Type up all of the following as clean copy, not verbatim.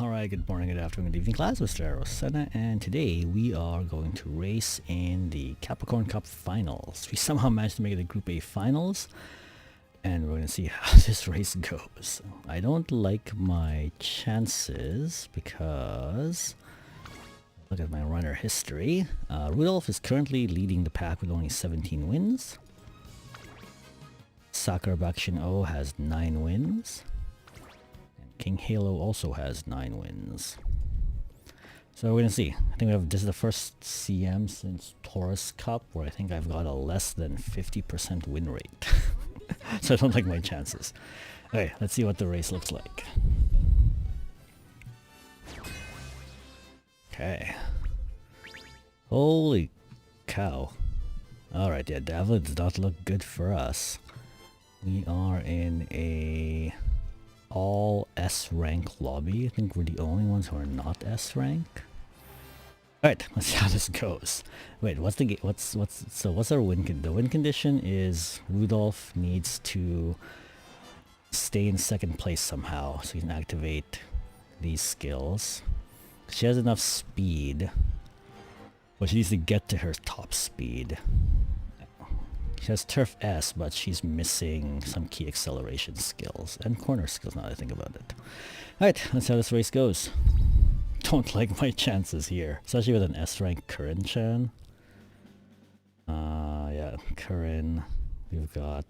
Alright, good morning, good afternoon, good evening class, Mr. Arocena, and today we are going to race in the Capricorn Cup Finals. We somehow managed to make it to Group A Finals, and we're going to see how this race goes. I don't like my chances because, look at my runner history. Rudolph is currently leading the pack with only 17 wins. Sakura Bakushin O has 9 wins. King Halo also has 9 wins. So we're gonna see. I think this is the first CM since Taurus Cup where I think I've got a less than 50% win rate. So I don't like my chances. Okay, let's see what the race looks like. Okay. Holy cow. Alright, yeah, Davila does not look good for us. We are in a all S rank lobby. I think we're the only ones who are not S rank. Alright, let's see how this goes. Wait, what's the what's our win the win condition is Rudolph needs to stay in second place somehow so he can activate these skills. She has enough speed, but she needs to get to her top speed. She has Turf S, but she's missing some key acceleration skills and corner skills now that I think about it. Alright, let's see how this race goes. Don't like my chances here, especially with an S rank Curran-chan. Yeah, Curran. We've got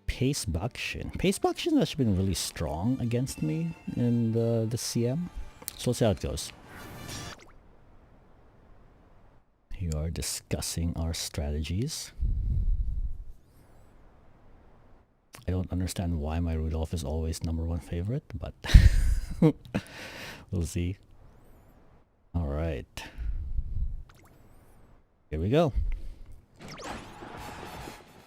Pace Bakushin. Pace Bakushin has actually been really strong against me in the CM. So let's see how it goes. We are discussing our strategies. I don't understand why my Rudolph is always #1 favorite, but we'll see. Alright. Here we go.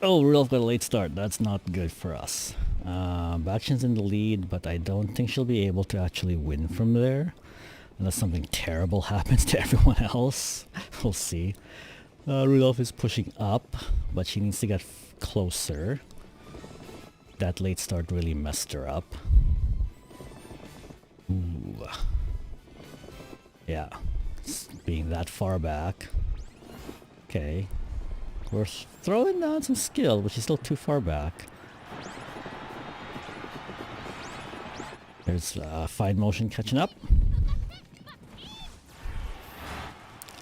Oh, Rudolph got a late start. That's not good for us. Bakushin's in the lead, but I don't think she'll be able to actually win from there. Unless something terrible happens to everyone else. We'll see. Rudolph is pushing up, but she needs to get closer. That late start really messed her up. Ooh. Yeah. Being that far back. Okay. We're throwing down some skill, but she's still too far back. There's fine motion catching up.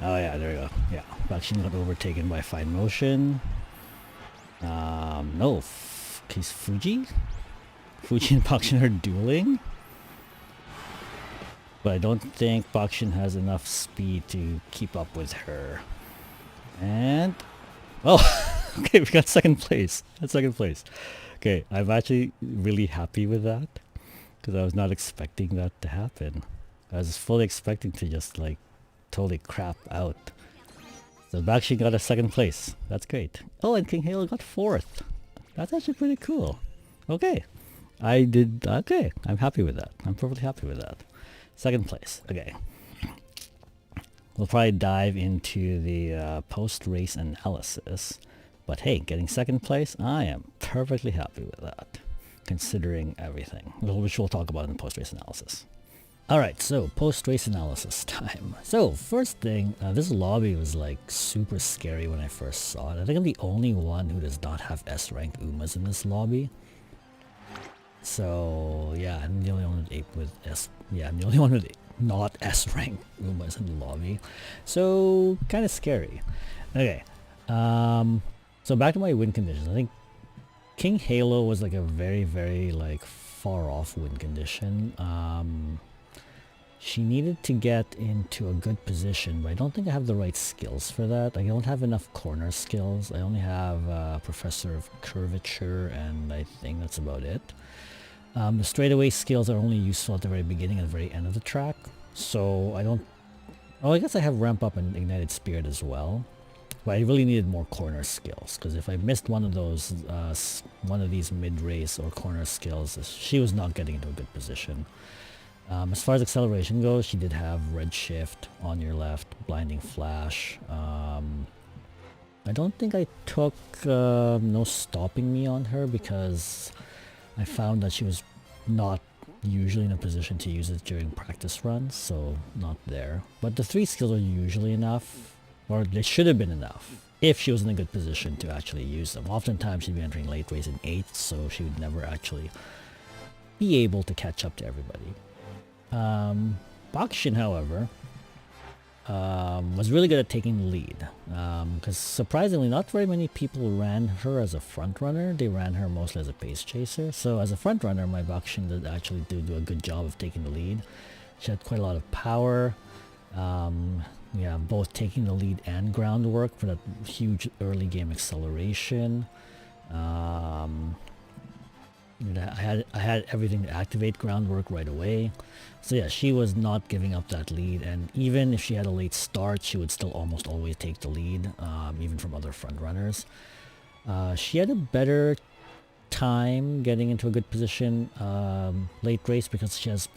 Oh yeah, there we go. Yeah, Bakushin got overtaken by fine motion. No, is Fuji? Fuji and Bakushin are dueling? But I don't think Bakushin has enough speed to keep up with her. And... oh! Okay, we got second place. That's second place. Okay, I'm actually really happy with that. Because I was not expecting that to happen. I was fully expecting to just like totally crap out. So Bakushin got a second place. That's great. Oh, and King Halo got 4th. That's actually pretty cool. Okay. Okay. I'm happy with that. I'm perfectly happy with that. Second place. Okay. We'll probably dive into the post-race analysis. But hey, getting second place, I am perfectly happy with that. Considering everything. Which we'll talk about in the post-race analysis. Alright, so post-race analysis time. So, first thing, this lobby was like super scary when I first saw it. I think I'm the only one who does not have S-rank Umas in this lobby. So, yeah, I'm the only one with S... yeah, I'm the only one with not S-rank Umas in the lobby. So, kind of scary. Okay, so back to my win conditions. I think King Halo was like a very, very like far off win condition. She needed to get into a good position, but I don't think I have the right skills for that. I don't have enough corner skills. I only have Professor of Curvature, and I think that's about it. The straightaway skills are only useful at the very beginning and the very end of the track. So I don't... oh, I guess I have Ramp Up and Ignited Spirit as well. But I really needed more corner skills, because if I missed one of those, one of these mid-race or corner skills, she was not getting into a good position. As far as acceleration goes, she did have Red Shift, On Your Left, Blinding Flash. I don't think I took No Stopping Me on her because I found that she was not usually in a position to use it during practice runs, so not there. But the 3 skills are usually enough, or they should have been enough, if she was in a good position to actually use them. Oftentimes she'd be entering late race in 8th, so she would never actually be able to catch up to everybody. Bakshin, however, was really good at taking the lead, because surprisingly not very many people ran her as a front runner. They ran her mostly as a pace chaser. So as a front runner, my Bakshin did actually do a good job of taking the lead. She had quite a lot of power. Yeah, both taking the lead and groundwork for that huge early game acceleration. I had everything to activate groundwork right away. So yeah, she was not giving up that lead, and even if she had a late start, she would still almost always take the lead, even from other front runners. She had a better time getting into a good position late race because she has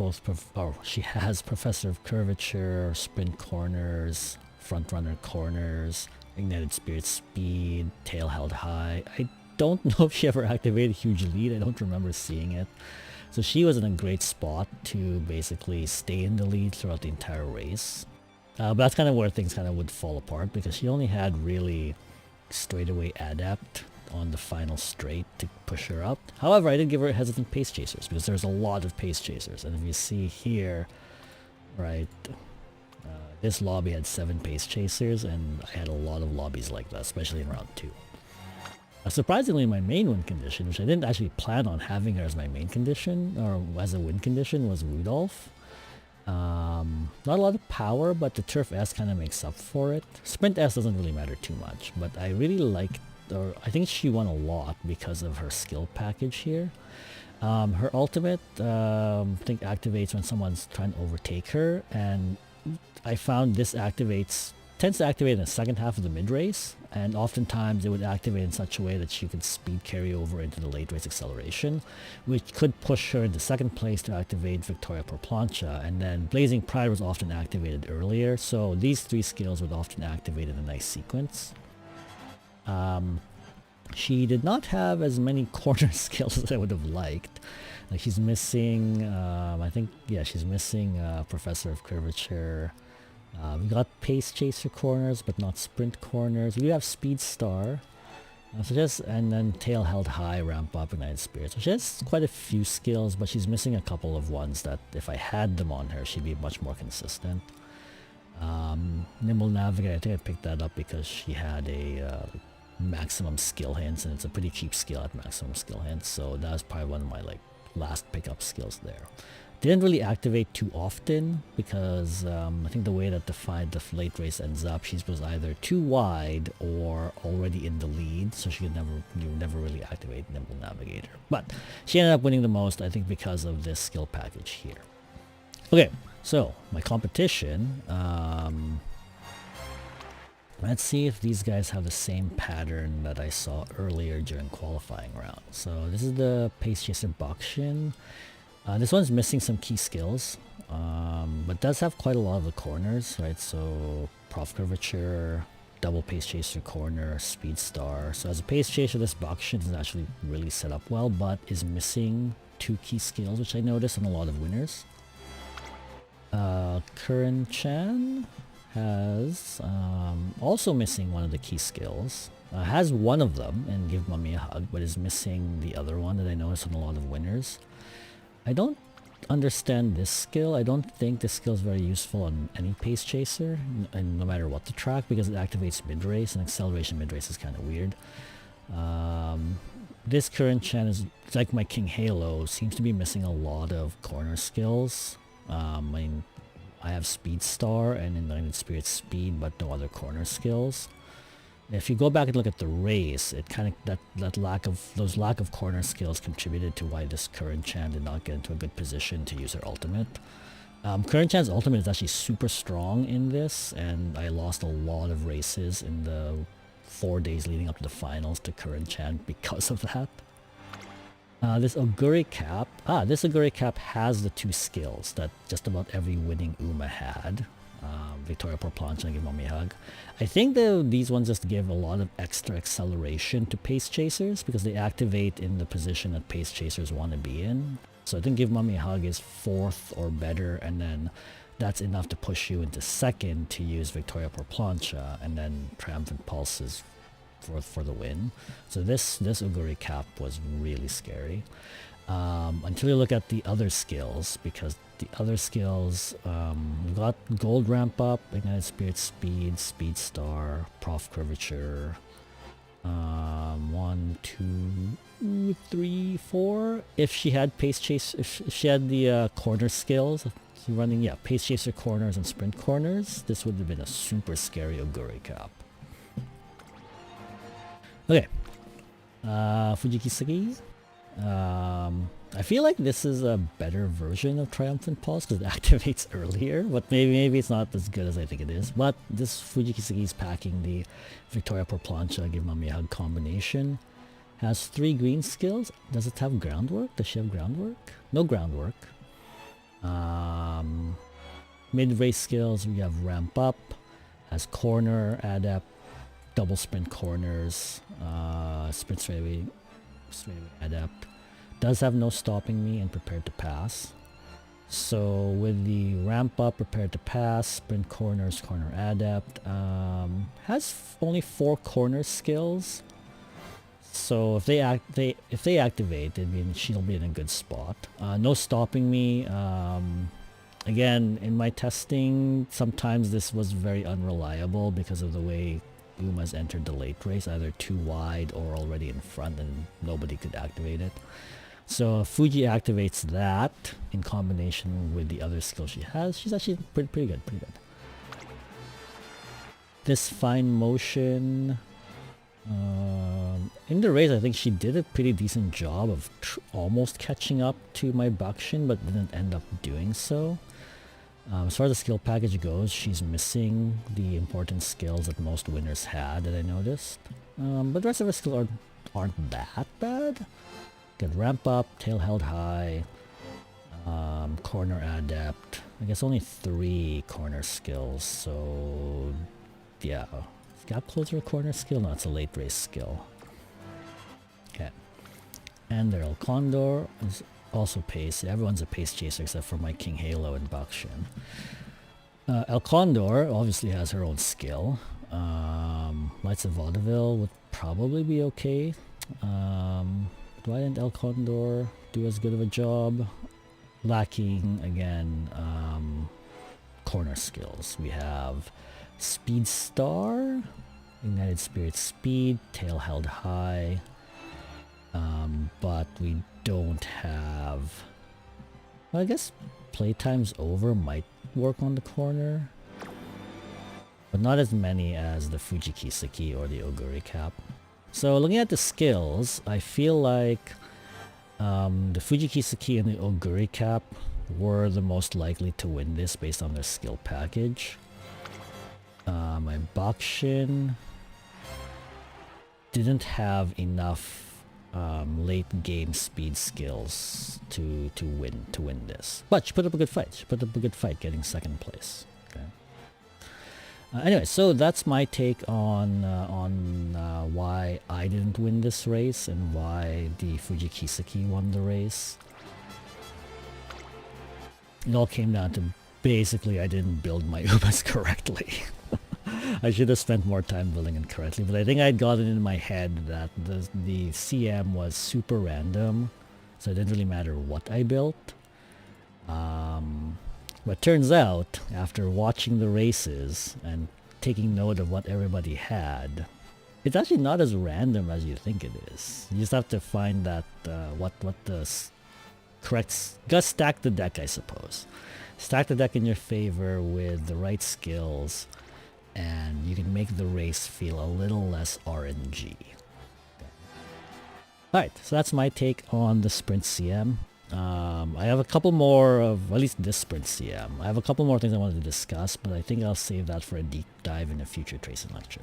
she has Professor of Curvature, Sprint Corners, Front Runner Corners, Ignited Spirit Speed, Tail Held High. I don't know if she ever activated Huge Lead. I don't remember seeing it. So she was in a great spot to basically stay in the lead throughout the entire race. But that's kind of where things kind of would fall apart, because she only had really straightaway Adept on the final straight to push her up. However, I did give her hesitant pace chasers because there's a lot of pace chasers. And if you see here, right, this lobby had 7 pace chasers, and I had a lot of lobbies like that, especially in round 2. Surprisingly, my main win condition, which I didn't actually plan on having her as my main condition, or as a win condition, was Rudolph. Not a lot of power, but the Turf S kind of makes up for it. Sprint S doesn't really matter too much, but I really liked, or I think she won a lot because of her skill package here. Her ultimate, I think, activates when someone's trying to overtake her, and I found this tends to activate in the second half of the mid-race, and oftentimes it would activate in such a way that she could speed carry over into the late race acceleration, which could push her into second place to activate Victoria per plancha, and then Blazing Pride was often activated earlier, so these 3 skills would often activate in a nice sequence. She did not have as many corner skills as I would have liked. Like, she's missing, I think, yeah, she's missing Professor of Curvature. We got Pace Chaser corners, but not Sprint corners. We do have Speed Star. And then Tail Held High, Ramp Up, Ignited Spirit. So she has quite a few skills, but she's missing a couple of ones that if I had them on her, she'd be much more consistent. Nimble Navigator, I think I picked that up because she had a maximum skill hints, and it's a pretty cheap skill at maximum skill hints, so that was probably one of my last pickup skills there. Didn't really activate too often because I think the way that the late race ends up, she was either too wide or already in the lead, so she could never really activate Nimble Navigator. But she ended up winning the most, I think, because of this skill package here. Okay, so my competition. Let's see if these guys have the same pattern that I saw earlier during qualifying round. So this is the Pace Chaser Bakshin. This one's missing some key skills, but does have quite a lot of the corners, right? So Prof Curvature, Double Pace Chaser Corner, Speed Star. So as a Pace Chaser, this Bakshin is actually really set up well, but is missing 2 key skills, which I noticed on a lot of winners. Curran Chan has also missing one of the key skills. Has one of them and Give Mommy a Hug, but is missing the other one that I noticed on a lot of winners. I don't understand this skill. I don't think this skill is very useful on any pace chaser, and no matter what the track, because it activates mid-race, and acceleration mid-race is kind of weird. This current Chan is like my King Halo, seems to be missing a lot of corner skills. I mean, I have Speed Star and Ignited Spirit Speed, but no other corner skills. If you go back and look at the race, it kind of those lack of corner skills contributed to why this current Chan did not get into a good position to use her ultimate. Current Chan's ultimate is actually super strong in this, and I lost a lot of races in the 4 days leading up to the finals to current Chan because of that. This Oguri Cap has the 2 skills that just about every winning Uma had. Victoria per plancha and Give Mommy a Hug. I think these ones just give a lot of extra acceleration to pace chasers because they activate in the position that pace chasers want to be in. So I think Give Mommy a Hug is 4th or better, and then that's enough to push you into 2nd to use Victoria por Plancha, and then Triumphant Pulse is for the win. So this Uguri Cap was really scary. Until you look at the other skills, because the other skills, we got Gold Ramp Up, Ignited Spirit Speed, Speed Star, Prof Curvature, 1, 2, 3, 4. If she had Pace Chase, if she had the corner skills, running, Pace Chaser corners and Sprint corners, this would have been a super scary Oguri Cap. Okay, Fujikiseki. I feel like this is a better version of Triumphant Pulse because it activates earlier, but maybe it's not as good as I think it is. But this Fujikiseki is packing the Victoria por Plancha, Give Mommy a Hug combination. Has 3 green skills. Does it have groundwork? Does she have groundwork? No groundwork. Mid-race skills, we have Ramp Up, has Corner, Adept, Double Sprint Corners, Sprint Straightaway Adept. Does have No Stopping Me and Prepared to Pass. So with the Ramp Up, Prepared to Pass, Sprint Corners, Corner Adept, has only 4 corner skills. So if they activate, I mean, she'll be in a good spot. No Stopping Me. Again, in my testing, sometimes this was very unreliable because of the way Uma's entered the late race, either too wide or already in front, and nobody could activate it. So if Fuji activates that in combination with the other skill she has, she's actually pretty good. This Fine Motion. In the race, I think she did a pretty decent job of almost catching up to my Bakshin, but didn't end up doing so. As far as the skill package goes, she's missing the important skills that most winners had that I noticed. But the rest of her skills aren't that bad. Got Ramp Up, Tail Held High, Corner Adept. I guess only 3 corner skills, so yeah. Gap Closer corner skill? No, it's a late race skill. Okay. And their El Condor is also pace. Everyone's a pace chaser except for my King Halo and Bakshin. El Condor obviously has her own skill. Lights of Vaudeville would probably be okay. Why didn't El Condor do as good of a job? Lacking, again, corner skills. We have Speed Star, Ignited Spirit Speed, Tail Held High, but we don't have, well, I guess Playtime's Over might work on the corner, but not as many as the Fujikiseki or the Oguri Cap. So looking at the skills, I feel like the Fujikiseki and the Oguri Cap were the most likely to win this based on their skill package. My Bakshin didn't have enough late game speed skills to win this, but she put up a good fight. She put up a good fight, getting 2nd place. Okay. Anyway, so that's my take on why I didn't win this race and why the Fujikiseki won the race. It all came down to basically I didn't build my Umas correctly. I should have spent more time building it correctly, but I think I'd gotten in my head that the CM was super random, so it didn't really matter what I built. But turns out, after watching the races and taking note of what everybody had, it's actually not as random as you think it is. You just have to find that what the correct... Just stack the deck, I suppose. Stack the deck in your favor with the right skills, and you can make the race feel a little less RNG. Alright, so that's my take on the Sprint CM. I have a couple more of, at least this Sprint CM. I have a couple more things I wanted to discuss, but I think I'll save that for a deep dive in a future tracenlecture.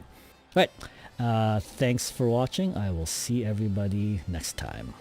Alright, thanks for watching. I will see everybody next time.